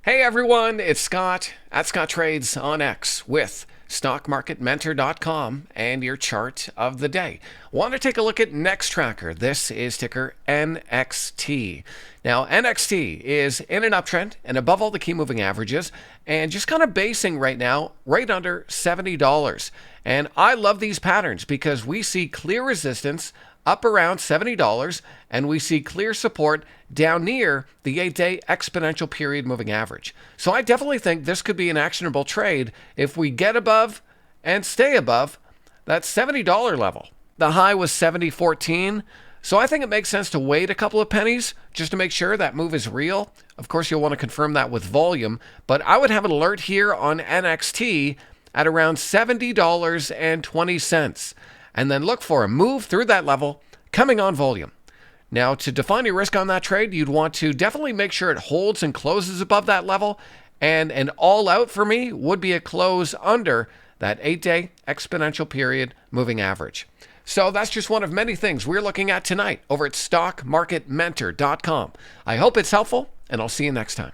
Hey everyone, it's Scott at Scott Trades on X with StockMarketMentor.com and your chart of the day. Want to take a look at Next Tracker. This is ticker NXT. Now, NXT is in an uptrend and above all the key moving averages and just kind of basing right now right under $70. And I love these patterns because we see clear resistance up around $70, and we see clear support down near the 8-day exponential period moving average. So I definitely think this could be an actionable trade if we get above and stay above that $70 level. The high was 70.14, so I think it makes sense to wait a couple of pennies just to make sure that move is real. Of course, you'll want to confirm that with volume, but I would have an alert here on NXT at around $70.20. And then look for a move through that level coming on volume. Now, to define your risk on that trade, you'd want to definitely make sure it holds and closes above that level. And an all out for me would be a close under that 8-day exponential period moving average. So that's just one of many things we're looking at tonight over at StockMarketMentor.com. I hope it's helpful, and I'll see you next time.